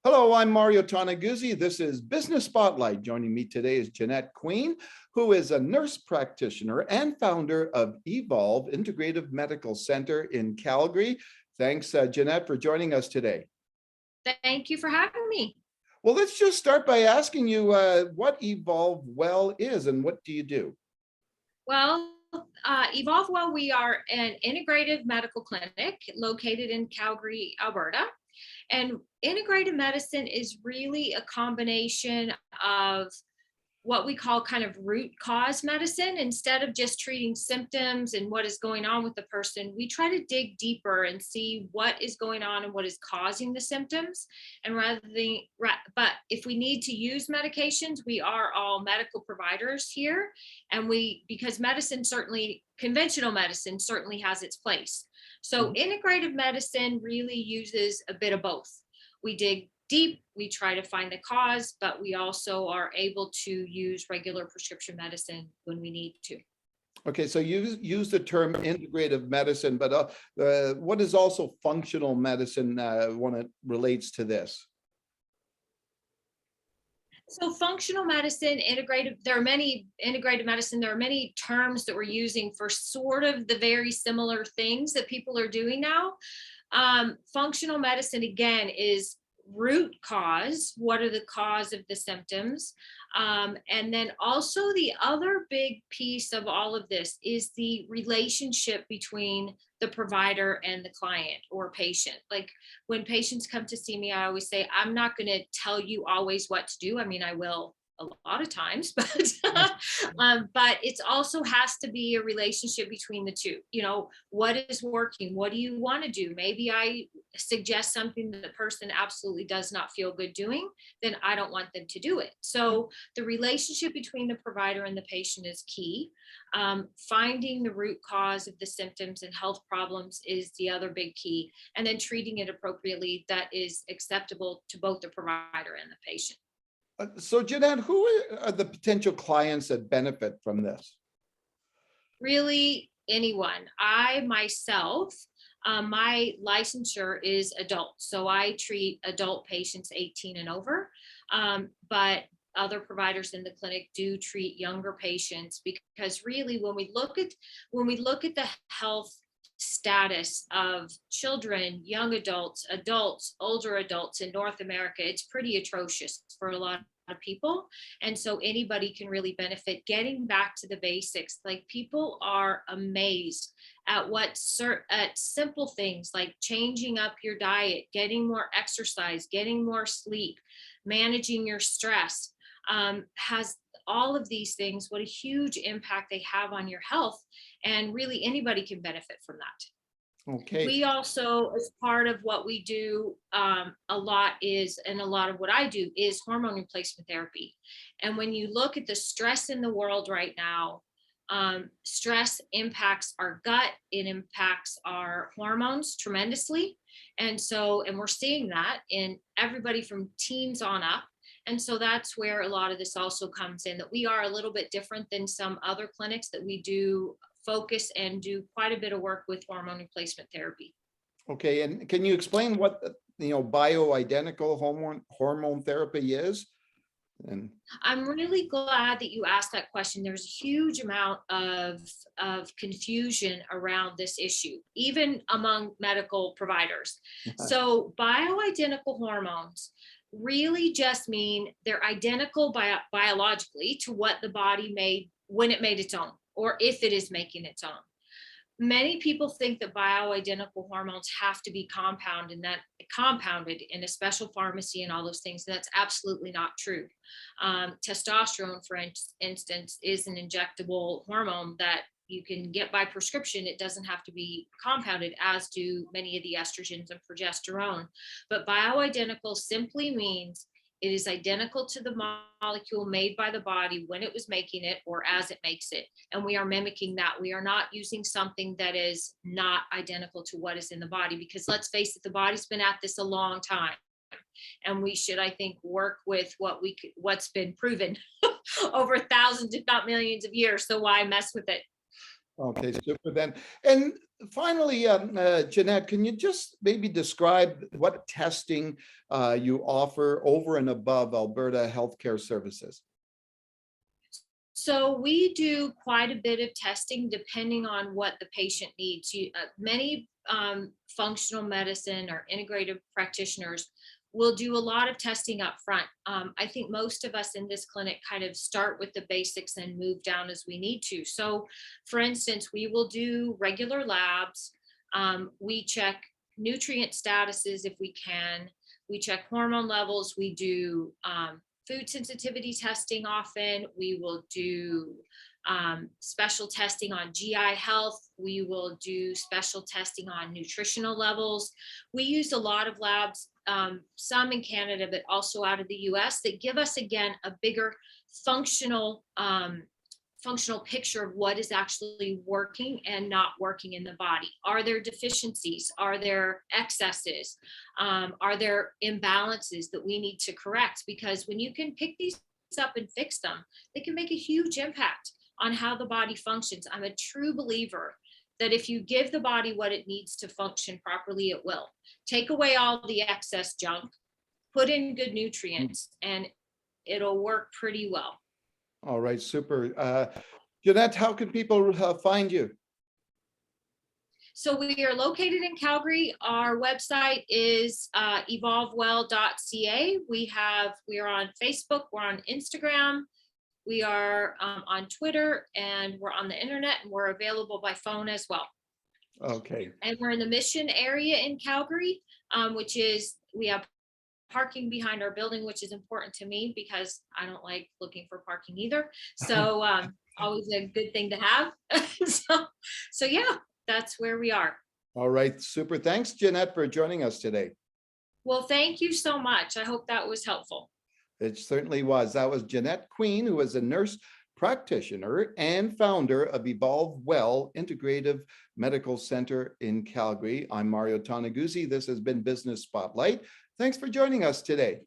Hello, I'm Mario Toneguzzi. This is Business Spotlight. Joining me today is Jeanette Queen, who is a nurse practitioner and founder of Evolve Integrative Medical Centre in Calgary. Thanks, Jeanette, for joining us today. Thank you for having me. Well, let's just start by asking you what EvolveWell is and what do you do? Well, EvolveWell, we are an integrative medical clinic located in Calgary, Alberta. And integrative medicine is really a combination of what we call kind of root cause medicine. Instead of just treating symptoms and what is going on with the person, we try to dig deeper and see what is going on and what is causing the symptoms. And but if we need to use medications, we are all medical providers here. And because conventional medicine certainly has its place. So integrative medicine really uses a bit of both. We dig deep, we try to find the cause, but we also are able to use regular prescription medicine when we need to. Okay, so you use the term integrative medicine, but what is also functional medicine when it relates to this? So functional medicine, there are many integrative medicine, there are many terms that we're using for sort of the very similar things that people are doing now. Functional medicine, again, is root cause. What are the cause of the symptoms? And then also the other big piece of all of this is the relationship between the provider and the client or patient. Like when patients come to see me, I always say, I'm not going to tell you always what to do. I mean, I will a lot of times, but it also has to be a relationship between the two. You know, what is working? What do you want to do? Maybe I suggest something that the person absolutely does not feel good doing, then I don't want them to do it. So the relationship between the provider and the patient is key. Finding the root cause of the symptoms and health problems is the other big key, and then treating it appropriately that is acceptable to both the provider and the patient. So Jeanette, who are the potential clients that benefit from this? Really anyone. I myself, my licensure is adult. So I treat adult patients 18 and over, but other providers in the clinic do treat younger patients, because really when we look at the health status of children, young adults, older adults in North America, it's pretty atrocious for a lot of people. And so anybody can really benefit. Getting back to the basics, like people are amazed at at simple things like changing up your diet, getting more exercise, getting more sleep, managing your stress, has all of these things, what a huge impact they have on your health. And really anybody can benefit from that. Okay. We also, as part of what we do a lot of what I do is hormone replacement therapy. And when you look at the stress in the world right now, stress impacts our gut, it impacts our hormones tremendously. And we're seeing that in everybody from teens on up. And so that's where a lot of this also comes in, that we are a little bit different than some other clinics that we do focus and do quite a bit of work with hormone replacement therapy. Okay, and can you explain what bioidentical hormone therapy is? And I'm really glad that you asked that question. There's a huge amount of confusion around this issue, even among medical providers. So bioidentical hormones really just mean they're identical biologically to what the body made when it made its own, or if it is making its own. Many people think that bioidentical hormones have to be compounded in a special pharmacy and all those things. And that's absolutely not true. Testosterone, for instance, is an injectable hormone that you can get by prescription. It doesn't have to be compounded, as do many of the estrogens and progesterone. But bioidentical simply means it is identical to the molecule made by the body when it was making it or as it makes it. And we are mimicking that. We are not using something that is not identical to what is in the body, because let's face it, the body's been at this a long time. And we should, I think, work with what's been proven over thousands, if not millions of years. So why mess with it? okay, super then. And Finally, Jeanette, can you just maybe describe what testing you offer over and above Alberta Healthcare Services? So we do quite a bit of testing depending on what the patient needs. Many functional medicine or integrative practitioners will do a lot of testing up front. I think most of us in this clinic kind of start with the basics and move down as we need to. So, for instance, we will do regular labs. We check nutrient statuses if we can. We check hormone levels. We do food sensitivity testing often. We will do special testing on GI health. We will do special testing on nutritional levels. We use a lot of labs, some in Canada, but also out of the US, that give us, again, a bigger functional functional picture of what is actually working and not working in the body. Are there deficiencies? Are there excesses? Are there imbalances that we need to correct? Because when you can pick these up and fix them, they can make a huge impact on how the body functions. I'm a true believer that if you give the body what it needs to function properly, it will. Take away all the excess junk, put in good nutrients, and it'll work pretty well. All right, super. Jeanette, how can people find you? So we are located in Calgary. Our website is evolvewell.ca. We are on Facebook, we're on Instagram, we are on Twitter, and we're on the internet, and we're available by phone as well. Okay. And we're in the Mission area in Calgary, which is, we have parking behind our building, which is important to me because I don't like looking for parking either. So always a good thing to have. so yeah, that's where we are. All right, super. Thanks, Jeanette, for joining us today. Well, thank you so much. I hope that was helpful. It certainly was. That was Jeanette Queen, who is a nurse practitioner and founder of EvolveWell Integrative Medical Centre in Calgary. I'm Mario Toneguzzi. This has been Business Spotlight. Thanks for joining us today.